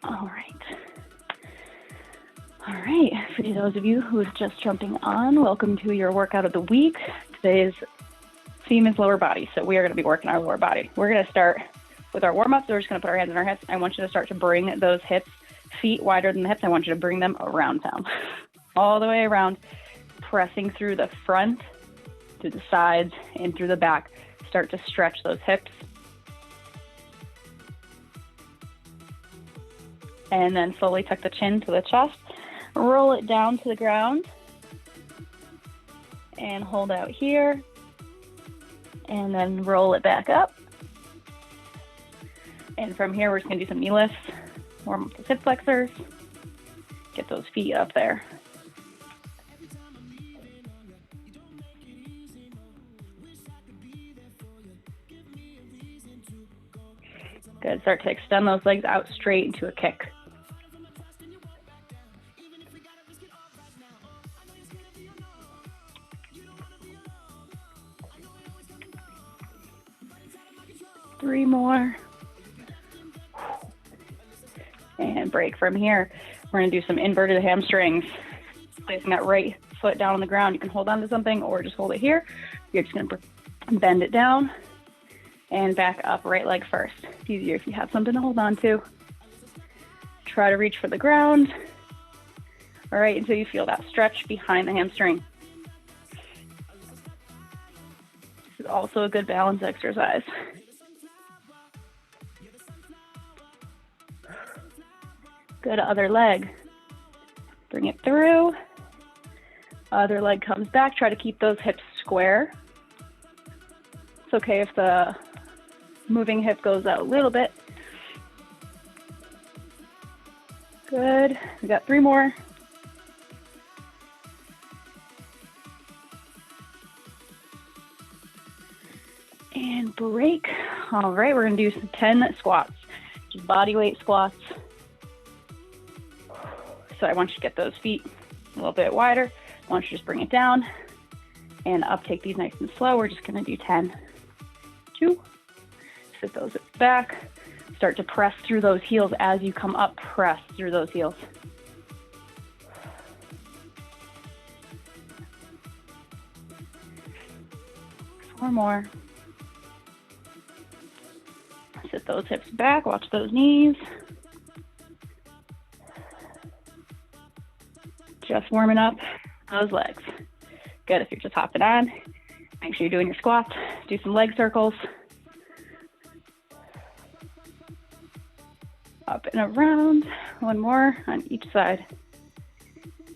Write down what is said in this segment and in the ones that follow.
All right. All right, for those of you who are just jumping on, welcome to your workout of the week. Today's theme is lower body, so we are going to be working our lower body. We're going to start with our warm-up, so we're just going to put our hands on our hips. I want you to start to bring those hips, feet wider than the hips. I want you to bring them around town, all the way around, pressing through the front, through the sides, and through the back. Start to stretch those hips. And then slowly tuck the chin to the chest. Roll it down to the ground. And hold out here. And then roll it back up. And from here, we're just going to do some knee lifts. Warm up the hip flexors. Get those feet up there. Good. Start to extend those legs out straight into a kick. Three more. And break from here. We're going to do some inverted hamstrings. Placing that right foot down on the ground. You can hold on to something or just hold it here. You're just going to bend it down and back up, right leg first. It's easier if you have something to hold on to. Try to reach for the ground. All right, until you feel that stretch behind the hamstring. This is also a good balance exercise. Good, other leg. Bring it through. Other leg comes back. Try to keep those hips square. It's okay if the moving hip goes out a little bit. Good. We got three more. And break. All right, we're going to do some 10 squats. Just body weight squats. So I want you to get those feet a little bit wider. I want you to just bring it down and up. Take these nice and slow. We're just going to do 10. 2. Sit those hips back. Start to press through those heels as you come up. Press through those heels. Four more. Sit those hips back. Watch those knees. Just warming up those legs. Good. If you're just hopping on, make sure you're doing your squats. Do some leg circles. Up and around. One more on each side.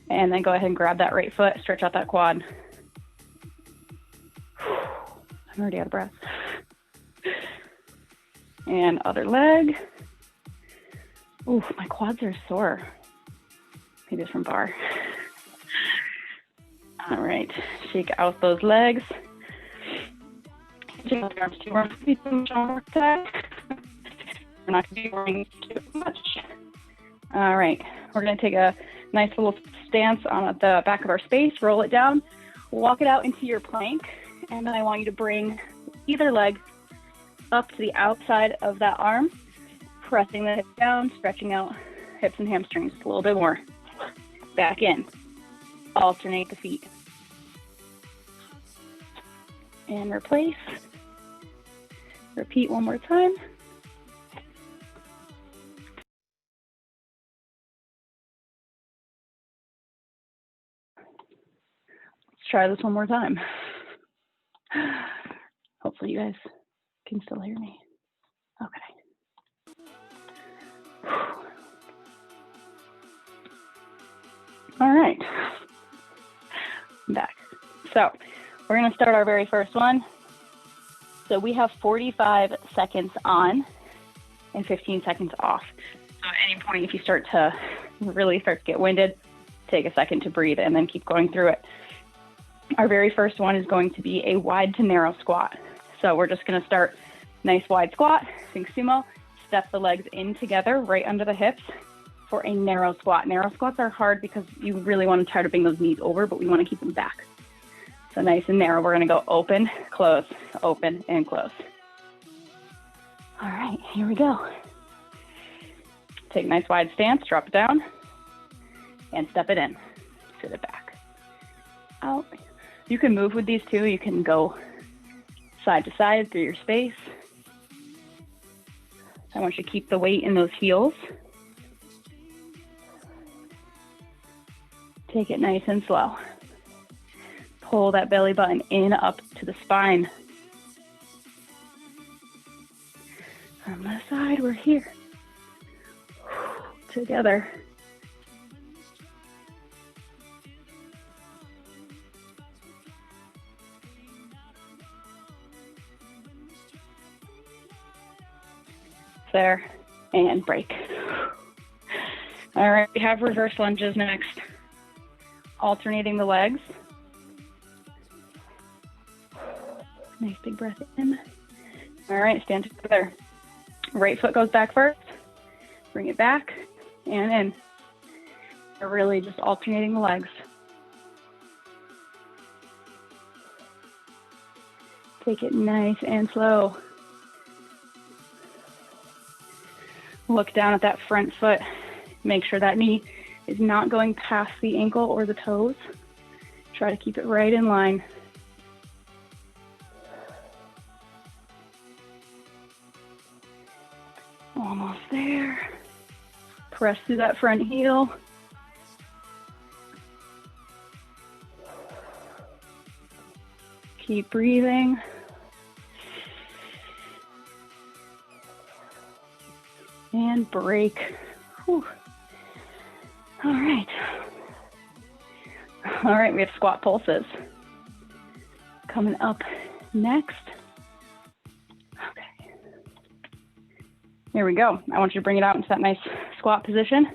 And then go ahead and grab that right foot. Stretch out that quad. I'm already out of breath. And other leg. Ooh, my quads are sore. Maybe it's from bar. All right, shake out those legs. We're not going to be worrying too much. All right, we're going to take a nice little stance on the back of our space, roll it down, walk it out into your plank, and then I want you to bring either leg up to the outside of that arm, pressing the hips down, stretching out hips and hamstrings a little bit more. Back in. Alternate the feet. And replace. Repeat one more time. Let's try this one more time. Hopefully you guys can still hear me. Okay. All right, I'm back. So we're going to start our very first one. So we have 45 seconds on and 15 seconds off. So at any point, if you start to get winded, take a second to breathe and then keep going through it. Our very first one is going to be a wide to narrow squat. So we're just going to start nice wide squat, think sumo, step the legs in together right under the hips. For a narrow squat. Narrow squats are hard because you really want to try to bring those knees over, but we want to keep them back. So nice and narrow. We're going to go open, close, open, and close. All right, here we go. Take a nice wide stance, drop it down, and step it in. Sit it back. Out. You can move with these too. You can go side to side through your space. I want you to keep the weight in those heels. Take it nice and slow. Pull that belly button in up to the spine. From the side, we're here. Together. There, and break. All right, we have reverse lunges next. Alternating the legs. Nice big breath in. All right, stand together. Right foot goes back first. Bring it back and in. We're really just alternating the legs. Take it nice and slow. Look down at that front foot. Make sure that knee is not going past the ankle or the toes. Try to keep it right in line. Almost there. Press through that front heel. Keep breathing. And break. Whew. All right. All right, we have squat pulses. Coming up next. Okay. Here we go. I want you to bring it out into that nice squat position.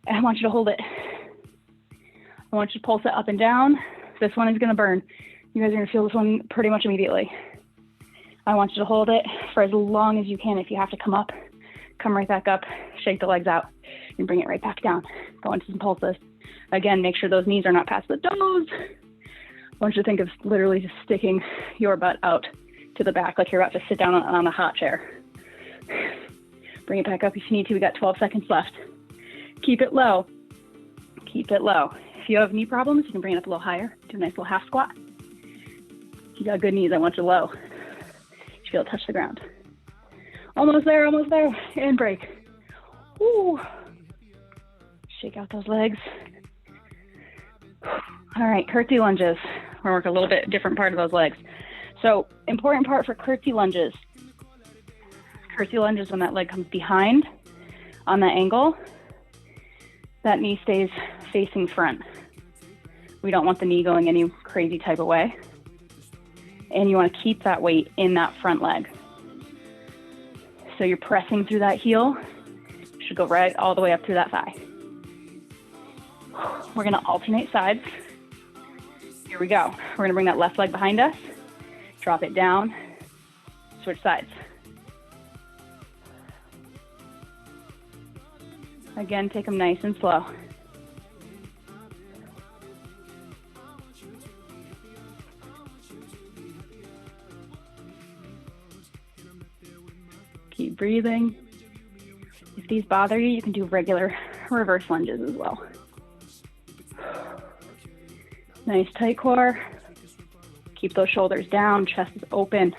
And I want you to hold it. I want you to pulse it up and down. This one is going to burn. You guys are going to feel this one pretty much immediately. I want you to hold it for as long as you can. If you have to come up, come right back up, shake the legs out, and bring it right back down. Go into some pulses. Again, make sure those knees are not past the toes. I want you to think of literally just sticking your butt out to the back like you're about to sit down on a hot chair. Bring it back up if you need to. We got 12 seconds left. Keep it low. Keep it low. If you have knee problems, you can bring it up a little higher. Do a nice little half squat. If you got good knees, I want you low. You should be able to touch the ground. Almost there, and break. Woo. Shake out those legs. All right, curtsy lunges. We're gonna work a little bit different part of those legs. So, important part for curtsy lunges. Curtsy lunges, when that leg comes behind on that angle, that knee stays facing front. We don't want the knee going any crazy type of way. And you want to keep that weight in that front leg. So you're pressing through that heel. You should go right all the way up through that thigh. We're going to alternate sides. Here we go. We're going to bring that left leg behind us. Drop it down. Switch sides. Again, take them nice and slow. Keep breathing. If these bother you, you can do regular reverse lunges as well. Nice tight core. Keep those shoulders down, chest is open.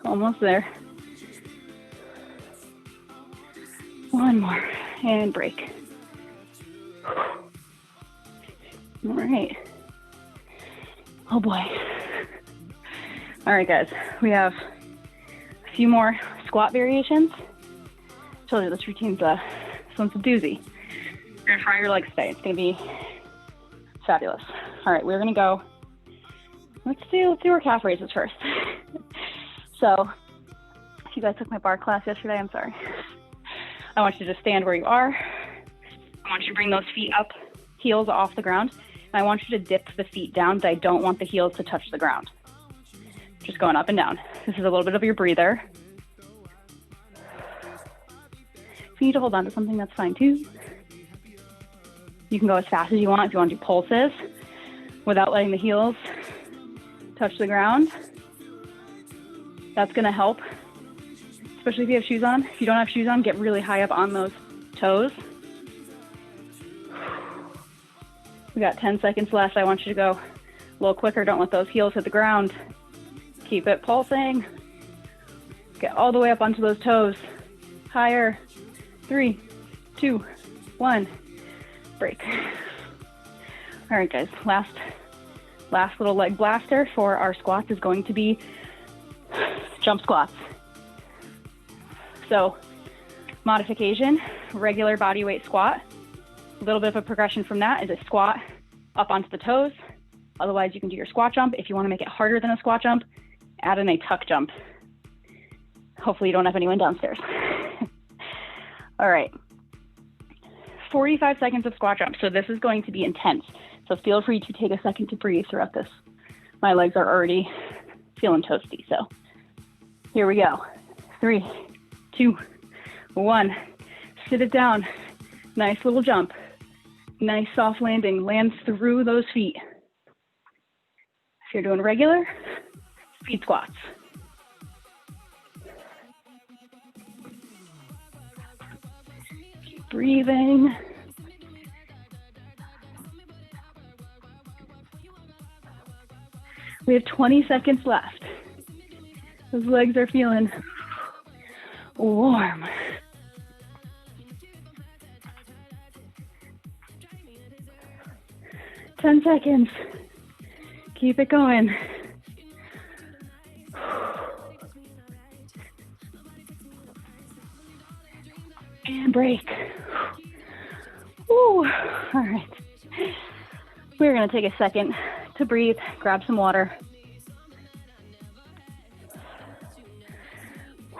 Almost there. One more, and break. All right. Oh boy. All right, guys, we have a few more squat variations. I told you this routine's this one's a doozy. You're gonna fry your legs today. It's gonna be fabulous. All right, we're gonna go. Let's do our calf raises first. So, if you guys took my bar class yesterday, I'm sorry. I want you to just stand where you are. I want you to bring those feet up, heels off the ground. And I want you to dip the feet down, but I don't want the heels to touch the ground. Just going up and down. This is a little bit of your breather. If you need to hold on to something, that's fine too. You can go as fast as you want if you want to do pulses without letting the heels touch the ground. That's gonna help, especially if you have shoes on. If you don't have shoes on, get really high up on those toes. We got 10 seconds left. I want you to go a little quicker. Don't let those heels hit the ground. Keep it pulsing. Get all the way up onto those toes. Higher. 3, 2, 1. Break. All right, guys. Last little leg blaster for our squats is going to be jump squats. So modification, regular body weight squat. A little bit of a progression from that is a squat up onto the toes. Otherwise, you can do your squat jump. If you want to make it harder than a squat jump, add in a tuck jump. Hopefully you don't have anyone downstairs. All right. 45 seconds of squat jump. So this is going to be intense. So feel free to take a second to breathe throughout this. My legs are already feeling toasty. So here we go. 3, 2, 1. Sit it down. Nice little jump. Nice soft landing. Land through those feet. If you're doing regular, speed squats. Keep breathing. We have 20 seconds left. Those legs are feeling warm. Ten seconds. Keep it going. And break. Ooh. All right. We're going to take a second to breathe, grab some water.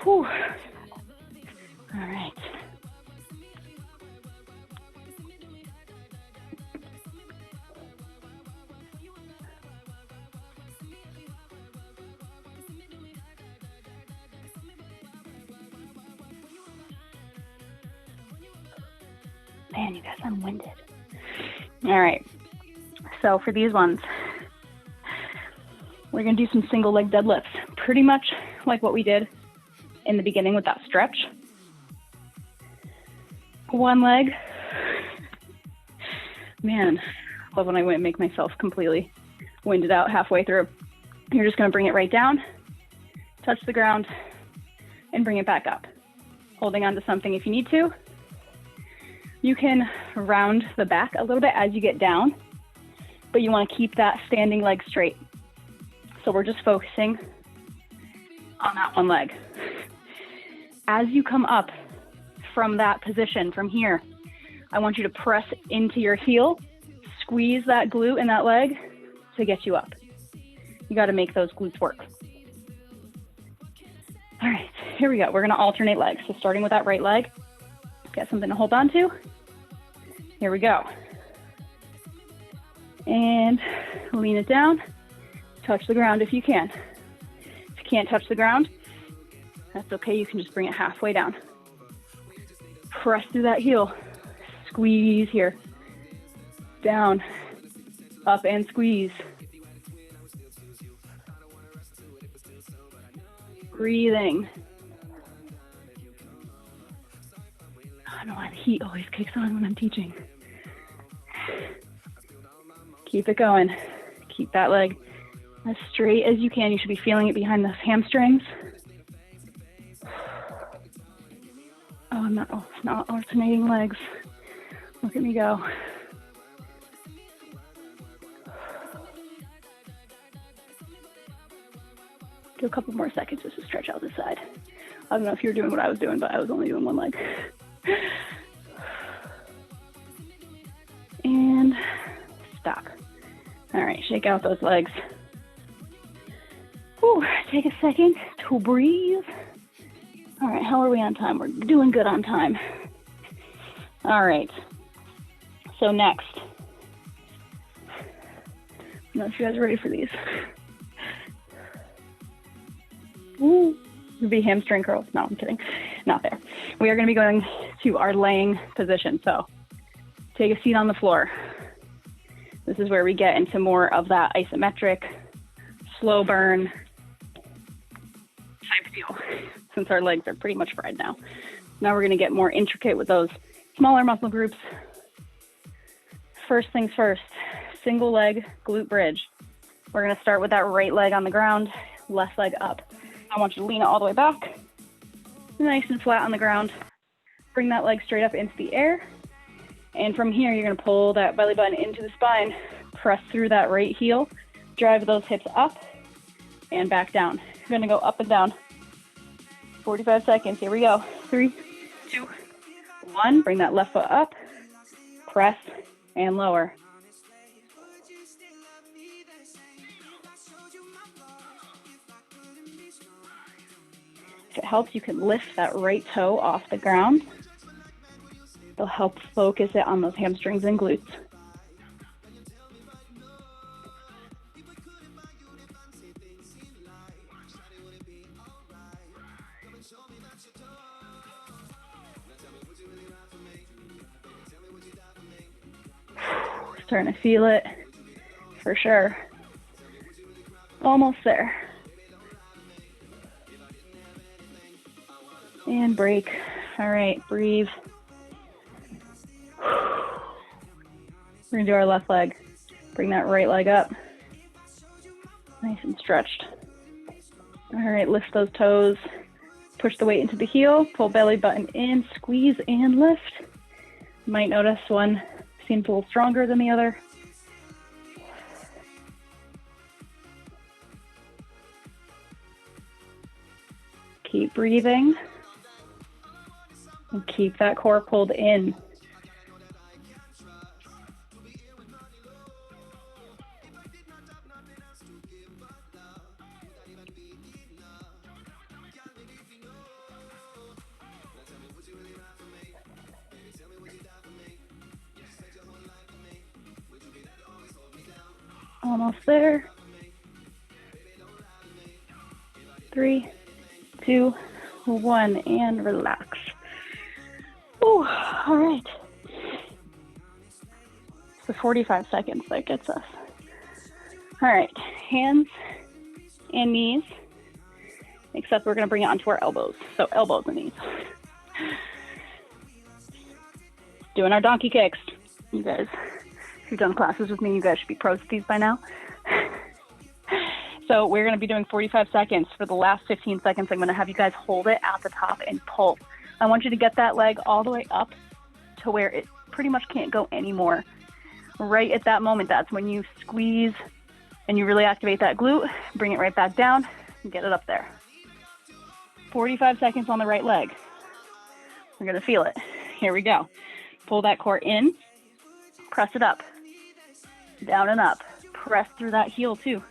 Whew. All right. Man, you guys, I'm winded. All right. So for these ones, we're going to do some single leg deadlifts, pretty much like what we did in the beginning with that stretch. One leg. Man, I love when I make myself completely winded out halfway through. You're just going to bring it right down, touch the ground, and bring it back up. Holding on to something if you need to. You can round the back a little bit as you get down, but you want to keep that standing leg straight. So we're just focusing on that one leg. As you come up from that position, from here, I want you to press into your heel, squeeze that glute in that leg to get you up. You got to make those glutes work. All right, here we go. We're going to alternate legs. So starting with that right leg, get something to hold on to. Here we go. And lean it down. Touch the ground if you can. If you can't touch the ground, that's okay. You can just bring it halfway down. Press through that heel. Squeeze here. Down. Up and squeeze. Breathing. I don't know why the heat always kicks on when I'm teaching. Keep it going. Keep that leg as straight as you can. You should be feeling it behind the hamstrings. Oh, I'm not alternating legs. Look at me go. Do a couple more seconds just to stretch out the side. I don't know if you were doing what I was doing, but I was only doing one leg. And stop. All right, shake out those legs. Whew, take a second to breathe. All right, how are we on time? We're doing good on time. All right, so next. I don't know if you guys are ready for these. Ooh, it'd be hamstring curls. No, I'm kidding. Not there. We are going to be going to our laying position. So take a seat on the floor. This is where we get into more of that isometric slow burn type deal, since our legs are pretty much fried now. Now we're gonna get more intricate with those smaller muscle groups. First things first, single leg glute bridge. We're gonna start with that right leg on the ground, left leg up. I want you to lean it all the way back, nice and flat on the ground. Bring that leg straight up into the air. And from here, you're gonna pull that belly button into the spine, press through that right heel, drive those hips up and back down. You're gonna go up and down. 45 seconds, here we go. 3, 2, 1, bring that left foot up, press and lower. If it helps, you can lift that right toe off the ground. It'll help focus it on those hamstrings and glutes. Starting to feel it for sure. Almost there. And break. All right, breathe. We're gonna do our left leg. Bring that right leg up. Nice and stretched. All right, lift those toes. Push the weight into the heel. Pull belly button in, squeeze and lift. You might notice one seems a little stronger than the other. Keep breathing. And keep that core pulled in. Almost there. 3, 2, 1, and relax. Ooh, all right. So 45 seconds, that gets us. All right, hands and knees, except we're gonna bring it onto our elbows. So elbows and knees. Doing our donkey kicks. You guys, if you've done classes with me, you guys should be pros at these by now. So we're gonna be doing 45 seconds. For the last 15 seconds, I'm gonna have you guys hold it at the top and pull. I want you to get that leg all the way up to where it pretty much can't go anymore. Right at that moment, that's when you squeeze and you really activate that glute, bring it right back down and get it up there. 45 seconds on the right leg. We're gonna feel it. Here we go. Pull that core in, press it up, down and up. Press through that heel too.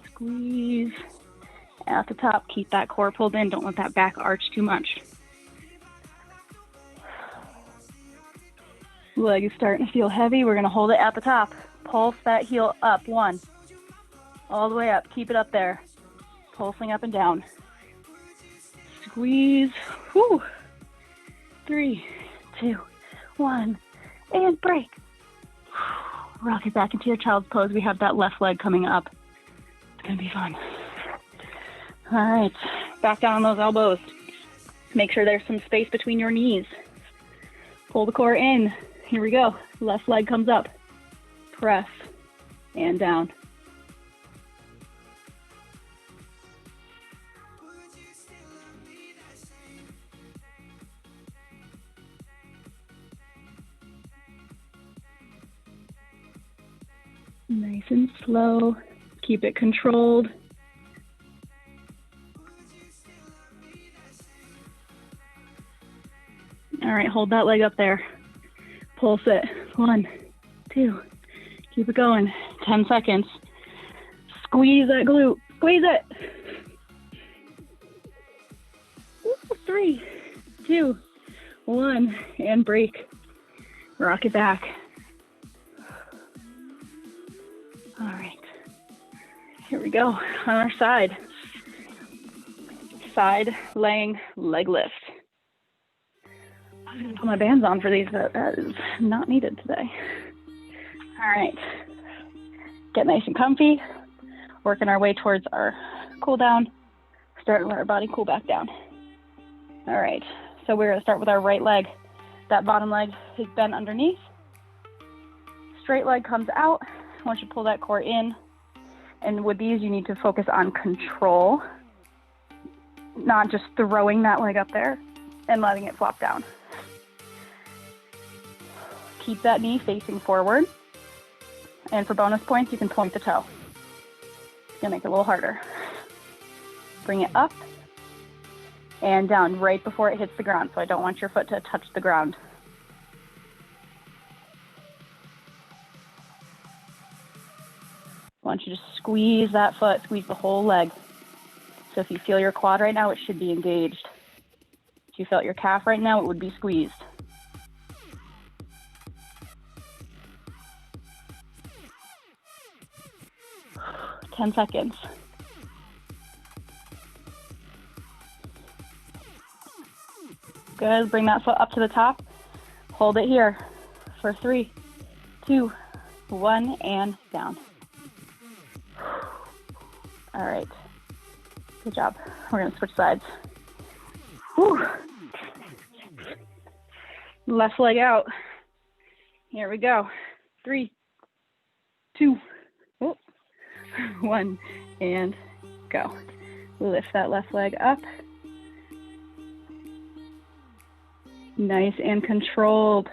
Squeeze at the top. Keep that core pulled in. Don't let that back arch too much. Leg is starting to feel heavy. We're going to hold it at the top. Pulse that heel up. 1. All the way up. Keep it up there. Pulsing up and down. Squeeze. Whew. 3, 2, 1. And break. Rock it back into your child's pose. We have that left leg coming up. It's going to be fun. All right. Back down on those elbows. Make sure there's some space between your knees. Pull the core in. Here we go. Left leg comes up. Press and down. Nice and slow. Keep it controlled. All right, hold that leg up there. Pulse it. 1, 2. Keep it going. 10 seconds. Squeeze that glute. Squeeze it. 3, 2, 1, and break. Rock it back. All right. Here we go. On our side. side laying leg lift. I'm gonna put my bands on for these, but that is not needed today. All right, get nice and comfy, working our way towards our cool down, starting to let our body cool back down. All right, so we're gonna start with our right leg. That bottom leg is bent underneath. Straight leg comes out. I want you to pull that core in. And with these, you need to focus on control, not just throwing that leg up there and letting it flop down. Keep that knee facing forward. And for bonus points, you can point the toe. It's gonna make it a little harder. Bring it up and down right before it hits the ground. So I don't want your foot to touch the ground. I want you to squeeze that foot, squeeze the whole leg. So if you feel your quad right now, it should be engaged. If you felt your calf right now, it would be squeezed. Ten seconds. Good, bring that foot up to the top. Hold it here for 3, 2, 1, and down. All right, good job. We're gonna switch sides. Whew. Left leg out. Here we go. 3, 2, 1, and go. Lift that left leg up. Nice and controlled.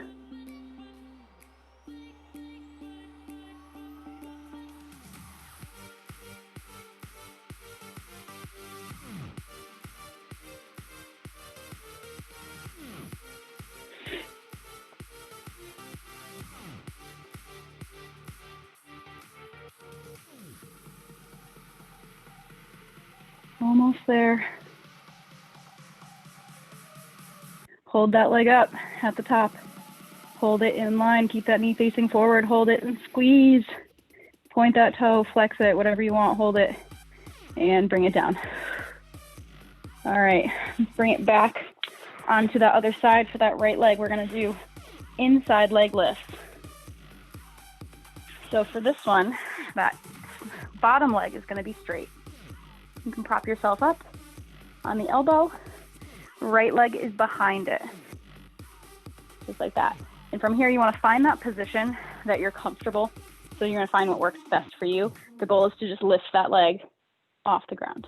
Almost there. Hold that leg up at the top. Hold it in line. Keep that knee facing forward. Hold it and squeeze. Point that toe, flex it, whatever you want, hold it, and bring it down. All right, bring it back onto the other side for that right leg. We're gonna do inside leg lifts. So for this one, that bottom leg is gonna be straight. You can prop yourself up on the elbow. Right leg is behind it, just like that. And from here, you want to find that position that you're comfortable. So you're going to find what works best for you. The goal is to just lift that leg off the ground,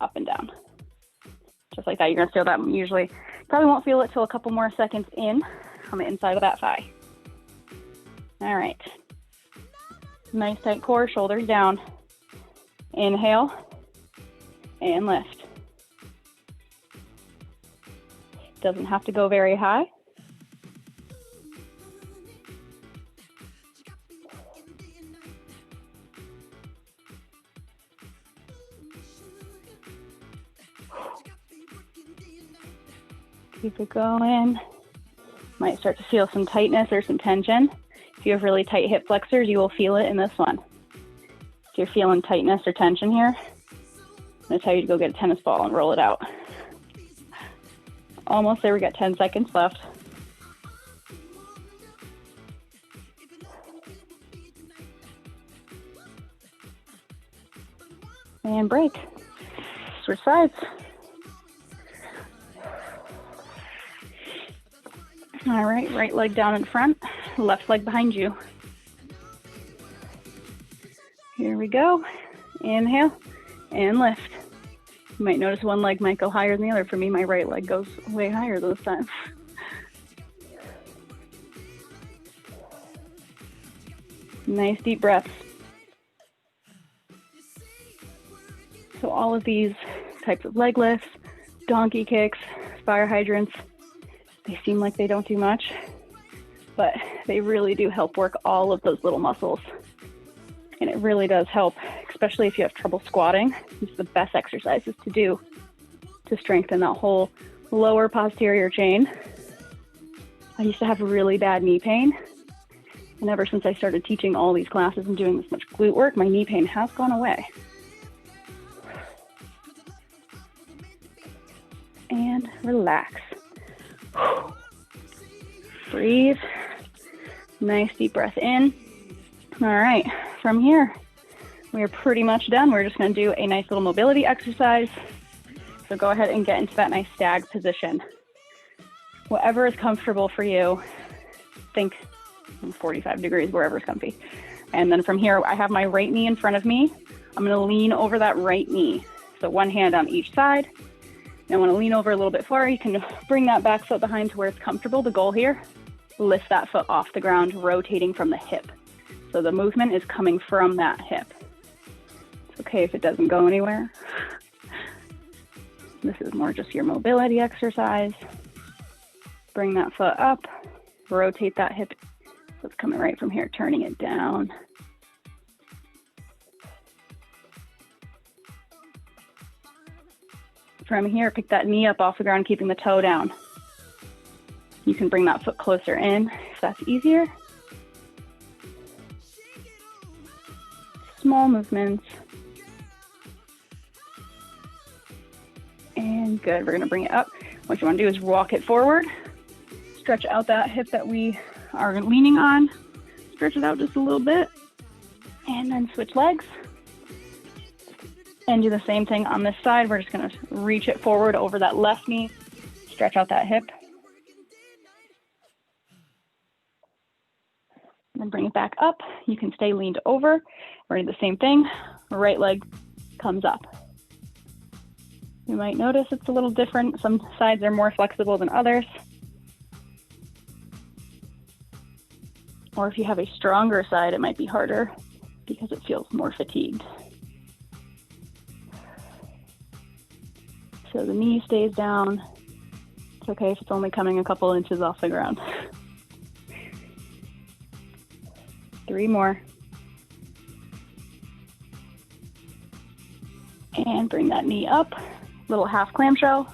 up and down, just like that. You're going to feel that usually. Probably won't feel it till a couple more seconds in on the inside of that thigh. All right. Nice tight core, shoulders down. Inhale and lift. Doesn't have to go very high. Keep it going. Might start to feel some tightness or some tension. If you have really tight hip flexors, you will feel it in this one. If you're feeling tightness or tension here, I'm going to tell you to go get a tennis ball and roll it out. Almost there, we got 10 seconds left. And break. Switch sides. All right, right leg down in front, left leg behind you. Here we go. Inhale and lift. You might notice one leg might go higher than the other. For me, my right leg goes way higher this time. Nice deep breaths. So all of these types of leg lifts, donkey kicks, fire hydrants, they seem like they don't do much, but they really do help work all of those little muscles. And it really does help, especially if you have trouble squatting. These are the best exercises to do to strengthen that whole lower posterior chain. I used to have really bad knee pain. And ever since I started teaching all these classes and doing this much glute work, my knee pain has gone away. and relax. Breathe. Nice deep breath in. All right, from here, we are pretty much done. We're just going to do a nice little mobility exercise. So go ahead and get into that nice stag position. Whatever is comfortable for you, think 45 degrees, wherever is comfy. And then from here, I have my right knee in front of me. I'm going to lean over that right knee. So one hand on each side. And I want to lean over a little bit far. You can bring that back foot behind to where it's comfortable. The goal here, lift that foot off the ground, rotating from the hip. So the movement is coming from that hip. It's okay if it doesn't go anywhere. This is more just your mobility exercise. Bring that foot up, rotate that hip. So it's coming right from here, turning it down. From here, pick that knee up off the ground, keeping the toe down. You can bring that foot closer in if that's easier. Small movements. And good, we're gonna bring it up. What you wanna do is walk it forward. Stretch out that hip that we are leaning on. Stretch it out just a little bit. And then switch legs. And do the same thing on this side. We're just gonna reach it forward over that left knee. Stretch out that hip. And then bring it back up. You can stay leaned over. We're gonna do the same thing. Right leg comes up. You might notice it's a little different. Some sides are more flexible than others. Or if you have a stronger side, it might be harder because it feels more fatigued. So the knee stays down. It's okay if it's only coming a couple inches off the ground. 3 more. And bring that knee up. Little half clamshell.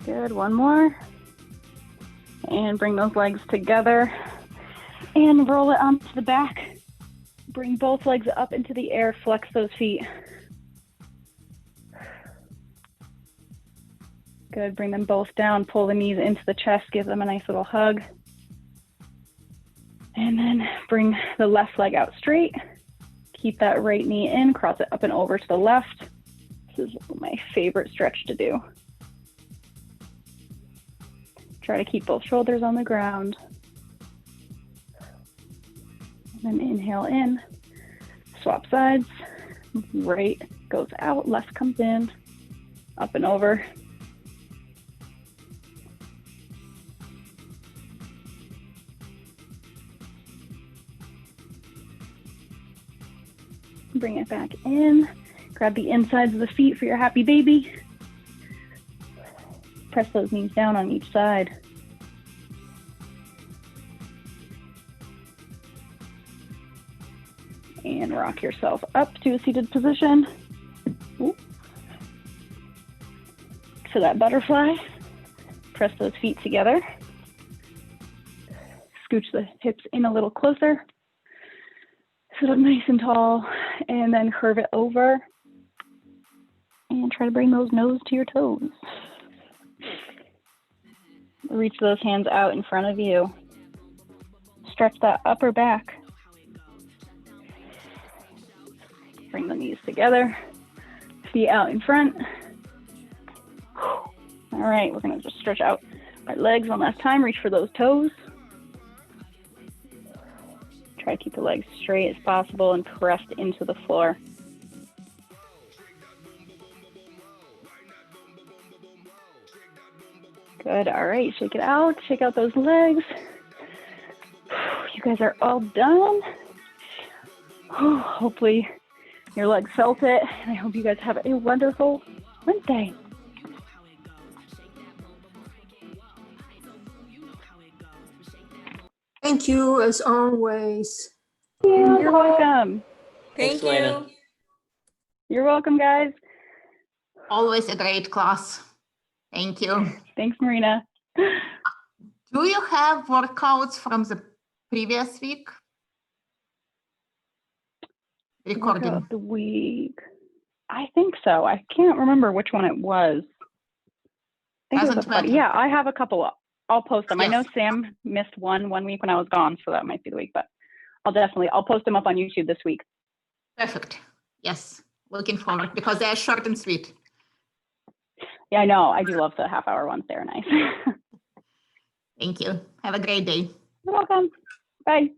Good, 1 more. And bring those legs together and roll it onto the back. Bring both legs up into the air, flex those feet. Good, bring them both down, pull the knees into the chest, give them a nice little hug. And then bring the left leg out straight. Keep that right knee in, cross it up and over to the left. This is my favorite stretch to do. Try to keep both shoulders on the ground. And then inhale in, swap sides. Right goes out, left comes in, up and over. Bring it back in. Grab the insides of the feet for your happy baby. Press those knees down on each side. And rock yourself up to a seated position. Ooh. So that butterfly, press those feet together. Scooch the hips in a little closer. Sit up nice and tall, and then curve it over. And try to bring those nose to your toes. Reach those hands out in front of you. Stretch that upper back. Bring the knees together. Feet out in front. All right, we're gonna just stretch out our legs one last time. Reach for those toes. Try to keep the legs straight as possible and pressed into the floor. Good, all right, shake it out. Shake out those legs. You guys are all done. Hopefully your legs felt it, and I hope you guys have a wonderful Wednesday. Thank you, as always. You're welcome. Thank you. You're welcome, guys. Always a great class. Thank you. Thanks, Marina. Do you have workouts from the previous week? recording. Workout of the week. I think so. I can't remember which one it was. I think it was Doesn't a funny. matter. Yeah, I have a couple. I'll post them. I know Yes. Sam missed one week when I was gone, so that might be the week. But I'll post them up on YouTube this week. Perfect. Yes. Looking forward because they are short and sweet. Yeah, I know. I do love the half-hour ones. They're nice. Thank you. Have a great day. You're welcome. Bye.